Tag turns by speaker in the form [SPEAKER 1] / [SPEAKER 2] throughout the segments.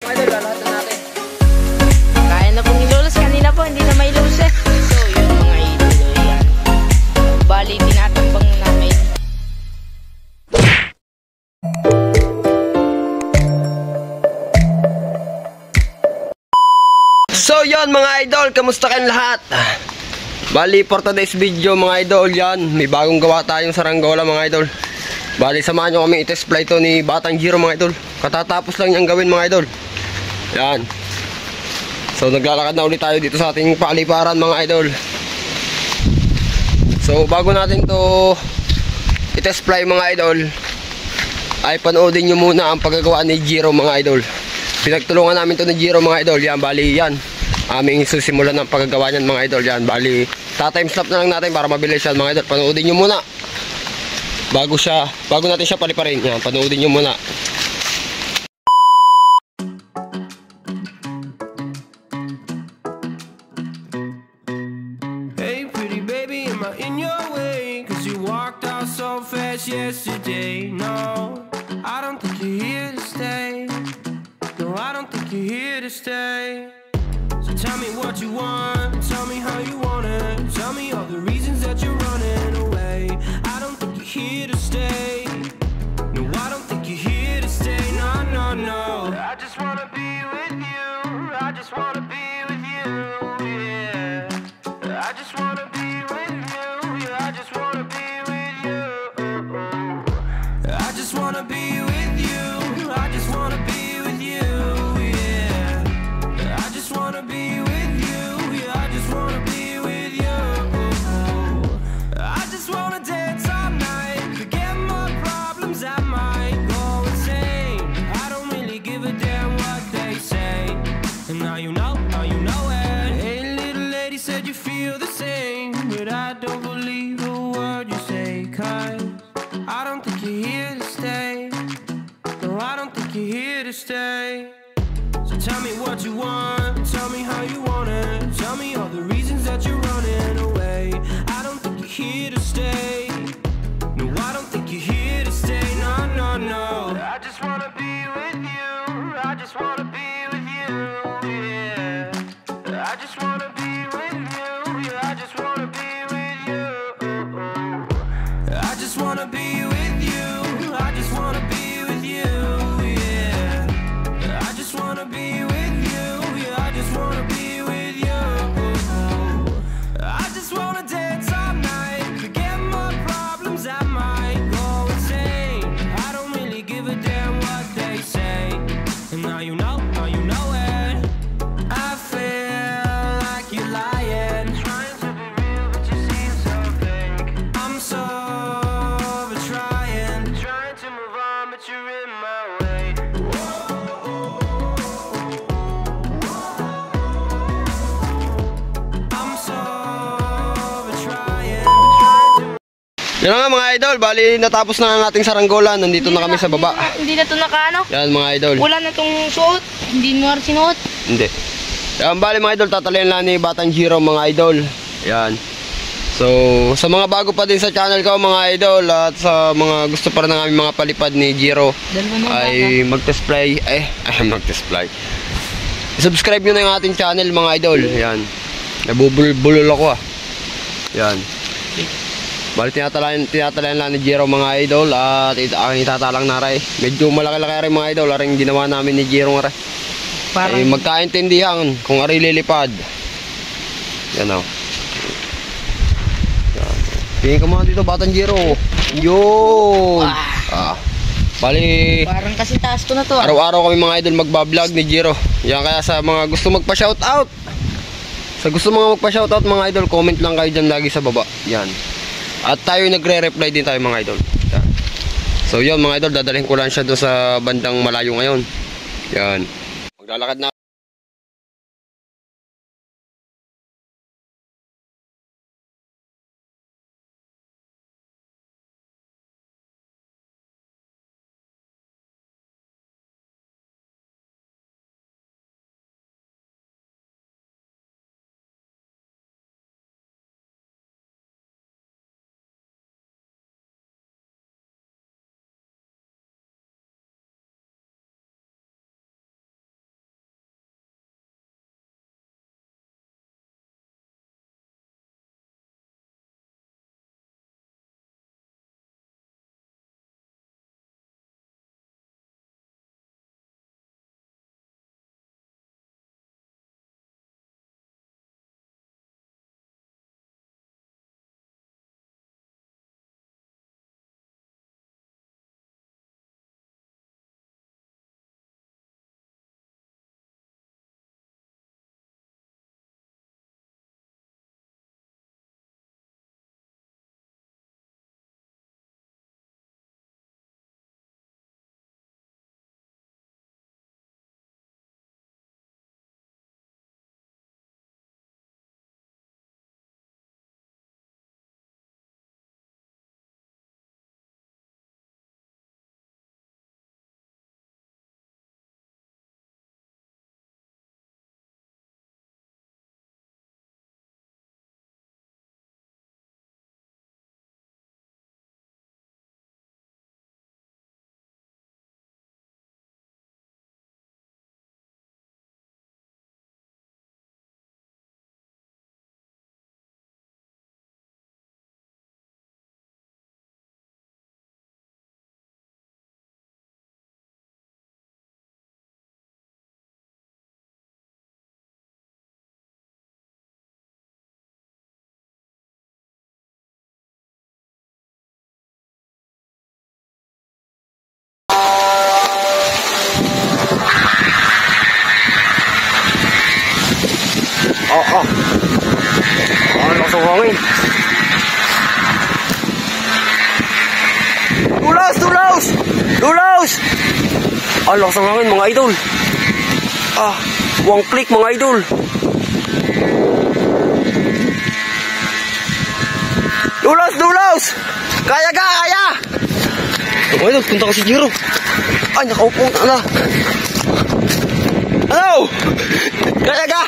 [SPEAKER 1] Mga idol, lalakad na natin.
[SPEAKER 2] Kaya na pong ilulos. Kanina po, hindi na may ilus eh. So, yun mga idol. Yan. Bali, tinatambang namin.
[SPEAKER 1] So yun mga idol, kamusta kayong lahat? Bali for today's video mga idol, yan, may bagong gawa tayong saranggola mga idol. Bali samahan nyo kami i-test fly to ni Batang Giro mga idol. Katatapos lang niyang gawin mga idol. Yan. So naglalakad na ulit tayo dito sa ating paliparan mga idol. So bago natin to i-test fly mga idol, ay panoodin nyo muna ang paggagawa ni Giro mga idol. Pinagtulungan namin to ni Giro mga idol. Yan, bali yan, aming susimulan ng paggagawa niyan mga idol. Yan, bali ta-timeslap na lang natin para mabilis yan mga idol. Panoodin nyo muna bago natin siya paliparin. Yan, panoodin nyo muna.
[SPEAKER 3] Hey pretty baby, am I in your way? Cause you walked out so fast yesterday. No, I don't think you're here to stay. No, I don't think you're here to stay. So tell me what you want, tell me how you want it. Tell me all the reasons that you're running away. I don't think you're here to stay. No, I don't think you're here to stay. No, no, no. I just wanna be with you. I just wanna be with you, yeah. I just wanna be with you. Yeah, I just wanna be with you. I just wanna be with you. I just wanna be with you, yeah. I just wanna be with you. Yeah, I just wanna be with you. I just wanna dance all night, forget my problems, I might go insane. I don't really give a damn what they say. And now you know it. Hey little lady, said you feel the same, but I don't believe a word you say. Cause I don't think you're here to stay. No, I don't think you're here to stay. So tell me what you want, tell me how you want it. Tell me all the reasons that you're running away. I don't think you're here to stay. No, I don't think you're here to stay. No, no, no. I just wanna be with you. I just wanna be with you, yeah. I just wanna be with you. Yeah, I just wanna be with you. I just wanna be with you. I just wanna be with you, yeah. I just wanna be with you. Yeah, I just wanna be with you. I just wanna dance all night, forget my problems, I might go insane. I don't really give a damn what they say. And now you know it. I feel like you're lying, trying to be real, but you seem so fake. I'm sober, trying to move on, but you're in my way. I'm sober, trying to.
[SPEAKER 1] Yan nga mga idol, bali natapos na nating saranggola. Nandito na kami sa baba.
[SPEAKER 2] Hindi na to nakaano.
[SPEAKER 1] Yan mga idol.
[SPEAKER 2] Wala na tong suot. Hindi mo sinuot.
[SPEAKER 1] Hindi. Yan, bali mga idol, tatalian lang ni Batang Giro mga idol. Yan. So, sa mga bago pa din sa channel ko mga idol, at sa mga gusto pa rin ng aming mga palipad ni Giro, ay mag-test fly. Mag-test fly. Subscribe nyo na yung ating channel mga idol. Yan. Nabubulol ako ah. Yan. Bali tinatalayan lang ni Giro mga idol, at aking itatalang na rin. Medyo malaki-laki rin mga idol, aring ginawa namin ni Giro nga rin. Ay magkaintindihan kung ari lilipad. Yan o. Tingin ka mga dito, Batang Giro. Yun. Bali
[SPEAKER 2] Parang kasi taas ko na to.
[SPEAKER 1] araw-araw kami mga idol magbablog ni Giro. Yan, kaya sa mga gusto magpa-shoutout, mga idol, comment lang kayo dyan lagi sa baba. Yan. At tayo nagre-reply din tayo mga idol. Yan. So yun mga idol, dadalhin ko lang siya doon sa bandang malayo ngayon. Yan. Maglalakad na lulus! Ang lakas ng hangin, mga idol. One click, mga idol. Lulos, lulos! Kaya ka, kaya! Mga idol, punta ko si Jiro. Ay, nakaupo na. Ano? Kaya ka?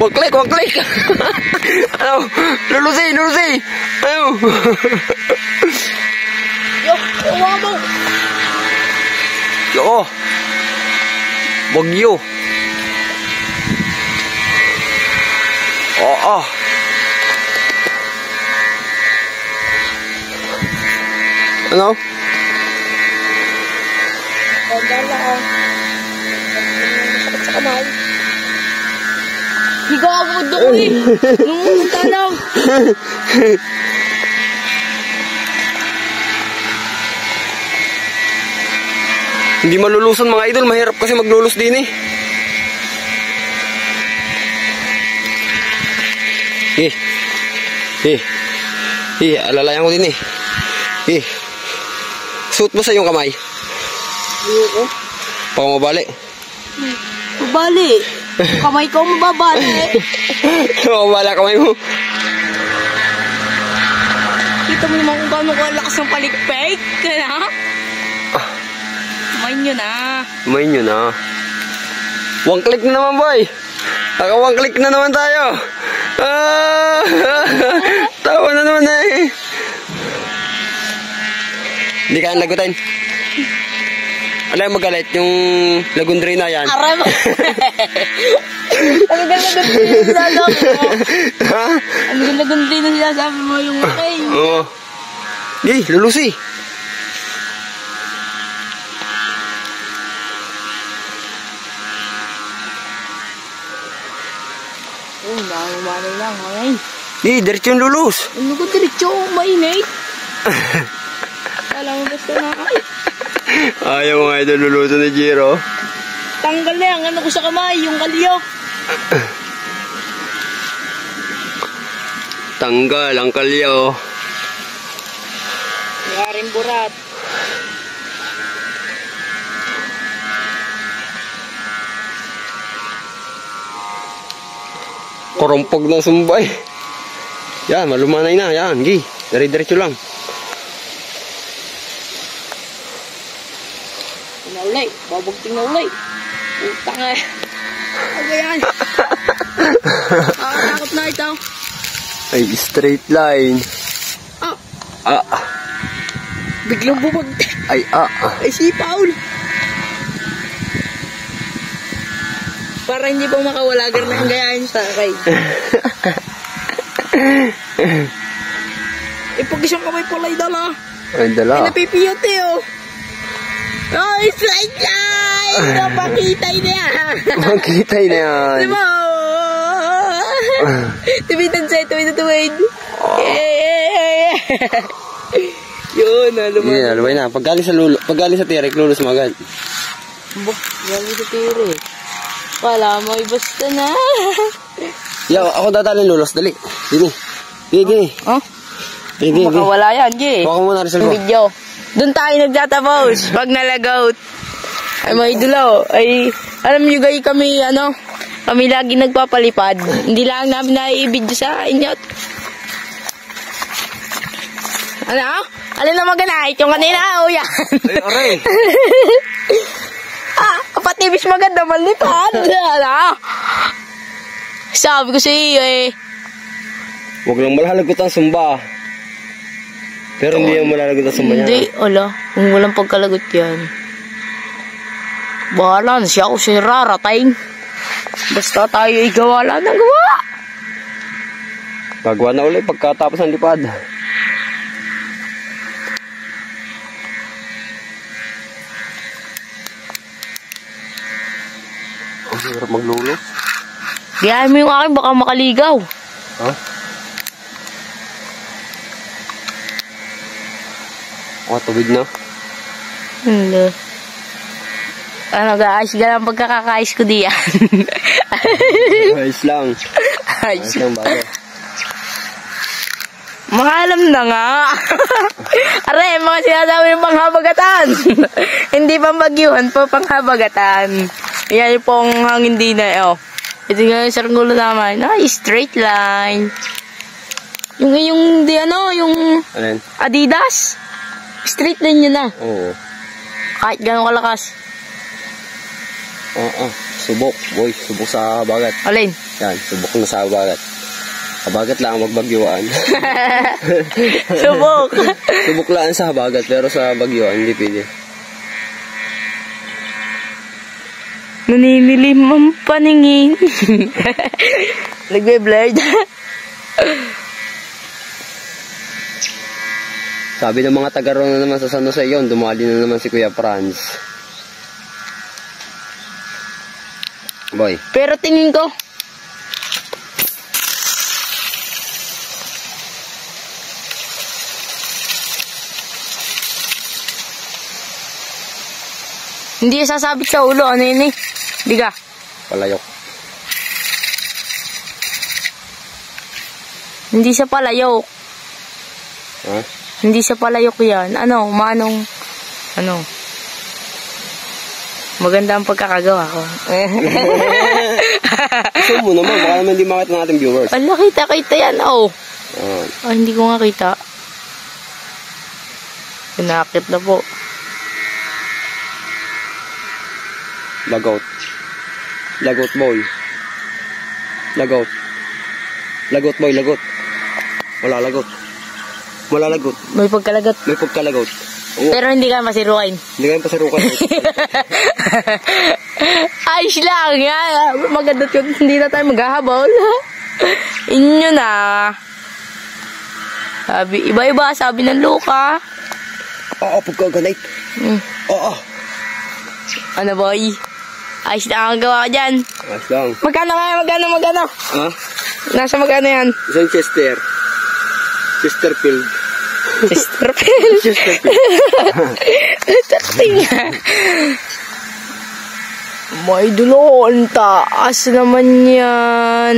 [SPEAKER 1] One click, one click. Ano? Lulusi, lulusi. Ano?
[SPEAKER 2] Yo, uwa mo.
[SPEAKER 1] Yo. Bagyo. Oo. Ano?
[SPEAKER 2] Pagdala ako. Sakit sa kamay. Higa ako doon eh. Nung tanaw.
[SPEAKER 1] Hindi malulusan mga idol. Mahirap kasi maglulus din eh. Alalayan ko din eh. Suot mo sa iyong kamay.
[SPEAKER 2] Oo.
[SPEAKER 1] Paka mabali.
[SPEAKER 2] Mabali. Kamay ko mababali.
[SPEAKER 1] Mabala kamay mo.
[SPEAKER 2] Kita mo naman kung gaano kalakas ng palikpik. Kaya? Kumain nyo na.
[SPEAKER 1] Kumain nyo na. One click na naman boy. Naka one click na naman tayo. Tawa na naman eh. Hindi kaya lagutin. Alam mo magalit yung lagundri na yan.
[SPEAKER 2] Aray mo. Ang ganda-ganda sinasabi mo.
[SPEAKER 1] Ha?
[SPEAKER 2] Ang ganda-ganda sinasabi mo yung okay.
[SPEAKER 1] Oo. Di, lulusi.
[SPEAKER 2] Oh, manay lang. Ngayon.
[SPEAKER 1] Di, diretso yung lulus.
[SPEAKER 2] Ano ko diretso? Mainit. Alam mo basta na ay.
[SPEAKER 1] Ayaw mga idol lulusan ni Jiro.
[SPEAKER 2] Tanggal na yan. Ano ko sa kamay? Yung kalyo.
[SPEAKER 1] Tanggal ang kalyo.
[SPEAKER 2] Yaring burat.
[SPEAKER 1] Korumpog ng sumbay. Yan, malumanay na. Yan, gi. Dire-diretso lang.
[SPEAKER 2] Naulay. Babagting naulay. Utang eh. Ano yan? Takot na ito.
[SPEAKER 1] Ay, straight line.
[SPEAKER 2] Ah. Biglang bumagtik.
[SPEAKER 1] Ay,
[SPEAKER 2] Ay, si Paul. Para hindi pa makawala, ganang gayahin sa akin. Pag isang kamay pala ay dala.
[SPEAKER 1] Ay, dala.
[SPEAKER 2] Ay, napipiyot eh, oh. Ay, straight line! Napakitay na yan.
[SPEAKER 1] Makitay na yan.
[SPEAKER 2] Diba? Tumitan sa'yo, tumitan. Yun, lumay.
[SPEAKER 1] Yan, lumay na. Paggaling sa tirik, lulus mo agad.
[SPEAKER 2] Galing sa tiri. Wala mo, basta na.
[SPEAKER 1] Yo, ako dadalhin lulus, dali. Dini. Dini.
[SPEAKER 2] Oh?
[SPEAKER 1] Dini.
[SPEAKER 2] Makawala yan, G.
[SPEAKER 1] Baka mo na rin
[SPEAKER 2] Video. Doon tayo nagtatapos. Pag nalagout. Ay, mga idolo. Ay, alam nyo guys, kami lagi nagpapalipad. Hindi lang namin nai-video sa inyo. Ano? Alin na maganahit? Yung kanina, yan.
[SPEAKER 1] Ay, aray.
[SPEAKER 2] Pati bis maganda malipad. Ano? Sabi ko sa iyo eh.
[SPEAKER 1] Huwag lang malalagot ang sumba. Pero hindi yung malalagot ang sumba niya.
[SPEAKER 2] Hindi, wala. Kung walang pagkalagot yan. Bahala na siya ako si rarating. Basta tayo igawa lang ng gawa.
[SPEAKER 1] Gagawa na ulit pagkatapos ng lipad. Ang hirap maglulo.
[SPEAKER 2] Gayahin mo yung akin, baka makaligaw.
[SPEAKER 1] Ha? Tubig na.
[SPEAKER 2] Hindi. Ano, guys, ganang pagkakakais ko diyan.
[SPEAKER 1] Ayos lang. Ayos lang bago.
[SPEAKER 2] Maalam na nga. Aray, mga sinasabi ng panghabagatan. Hindi pambagyuhan po, panghabagatan. Yan pong hangin din na, oh. Ito nga yung saranggulo naman. Ay, straight line. Yung
[SPEAKER 1] Ano yan?
[SPEAKER 2] Adidas. Straight line yun na.
[SPEAKER 1] Oo.
[SPEAKER 2] Kahit gano'ng kalakas.
[SPEAKER 1] Subok, boy. Subok sa bagat.
[SPEAKER 2] Alin?
[SPEAKER 1] Yan, subok na sa bagat. Habagat lang magbagyuan.
[SPEAKER 2] Subok.
[SPEAKER 1] Subok lang sa habagat, pero sa bagyuan, hindi pwede.
[SPEAKER 2] Naninilim ang paningin. Nagbe-blurred.
[SPEAKER 1] Sabi ng mga taga na naman sa San Jose yun, dumali na naman si Kuya Franz. Boy.
[SPEAKER 2] Pero tingin ko, hindi sasabit sa ulo. Ano yun eh? Diga.
[SPEAKER 1] Palayok.
[SPEAKER 2] Hindi sa palayok.
[SPEAKER 1] Ha?
[SPEAKER 2] Hindi sa palayok yan. Ano? Maganda ang pagkakagawa ko.
[SPEAKER 1] Gusto mo naman, baka naman hindi makita ng ating viewers.
[SPEAKER 2] Ala, kita yan. Oh. Hindi ko nga kita. Pinakit na po.
[SPEAKER 1] Lagout. Lagout boy. Lagout. Lagout boy, lagout. Wala lagout. Wala lagout.
[SPEAKER 2] May pagkalagot.
[SPEAKER 1] May pagkalagout. Oo.
[SPEAKER 2] Pero hindi ka masirukain.
[SPEAKER 1] Hindi kayo pasarukan.
[SPEAKER 2] Ayos lang yan. Maganda yun. Hindi na tayo maghahabol. Inyo na. Sabi, iba-iba. Sabi ng Luka.
[SPEAKER 1] Oo, pagkaganay. Oo.
[SPEAKER 2] Ano boy? Ayos lang ang gawa ko dyan.
[SPEAKER 1] Ayos lang.
[SPEAKER 2] Magkano kaya? Magkano?
[SPEAKER 1] Ha?
[SPEAKER 2] Nasa magkano yan?
[SPEAKER 1] Isang Chester. Chesterfield.
[SPEAKER 2] Chesterfield. Tingnan. May dulo. Ang taas naman yan.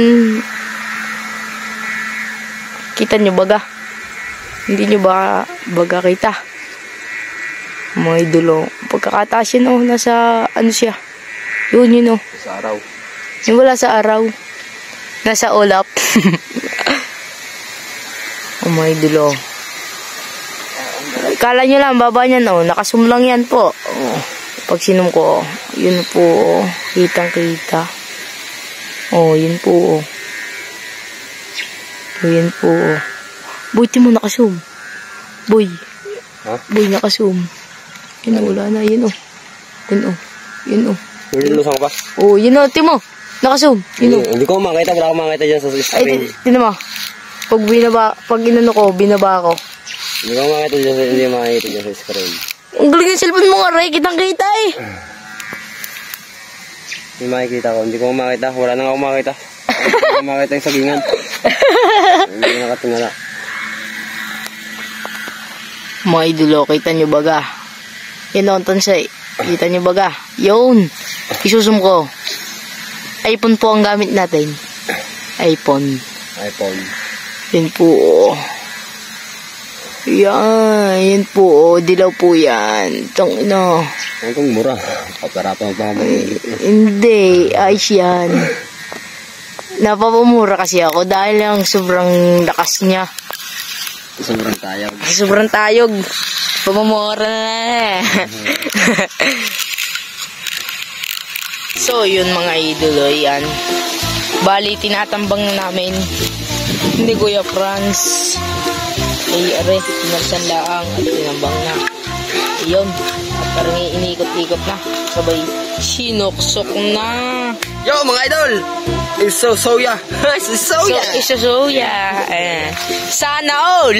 [SPEAKER 2] Kita nyo baga? Hindi nyo ba baga kita? May dulo. Pagkakataas yun, oh. Nasa, ano siya? Yun, oh.
[SPEAKER 1] Sa araw.
[SPEAKER 2] Yung wala sa araw. Nasa ulap. Oh, may dulo. Kala nyo lang, baba niyan, oh. Nakasum lang yan po. Oh. Pag sinum ko, oh. Yun po, oh. Kitang-kita. Oh, yun po, oh. Yun po, oh. Boy, di mo nakasum. Boy.
[SPEAKER 1] Ha?
[SPEAKER 2] Boy, nakasum. Yun, oh, wala na. Yun, oh. Yun, oh. Yun, oh.
[SPEAKER 1] Nilulusang ka?
[SPEAKER 2] Oh, yun, oh. Timo. Nakasum. Yun, oh.
[SPEAKER 1] Hindi ko makita. Wala akong makita dyan sa screen.
[SPEAKER 2] Ay, tinan mo. Pag inano ko, binaba ko.
[SPEAKER 1] Hindi ko makita dyan hindi makita dyan sa screen.
[SPEAKER 2] Ang galing yung cellphone mo nga, Ray. Kitang-kita eh.
[SPEAKER 1] Hindi makikita ko. Hindi ko makita. Wala na nga akong makita. Hindi ko makita yung sagingan. Hindi ko nakatingala.
[SPEAKER 2] Mga idolo, kita nyo baga. Yan o, tansay. Kita nyo baga. Yun. Isusum ko. iPhone po ang gamit natin. iPhone. Yan po. Yan po. Dilaw po yan. Itong ino.
[SPEAKER 1] Ang mura. Paparato mo pa
[SPEAKER 2] Hindi. Ayos yan. Napapamura kasi ako dahil lang sobrang lakas niya.
[SPEAKER 1] Sobrang tayog.
[SPEAKER 2] Sobrang tayog. Pamamura na. So, yun mga idolo, yan. Bali, tinatambang na namin. Hindi Kuya Franz. Ay, are, pinarsan laang at tinambang na. Ayun. At parang inikot-ikot na. Sabay, sinuksok na.
[SPEAKER 1] Yo, mga idol! It's so soya. It's so soya.
[SPEAKER 2] So, isa soya. Sana all.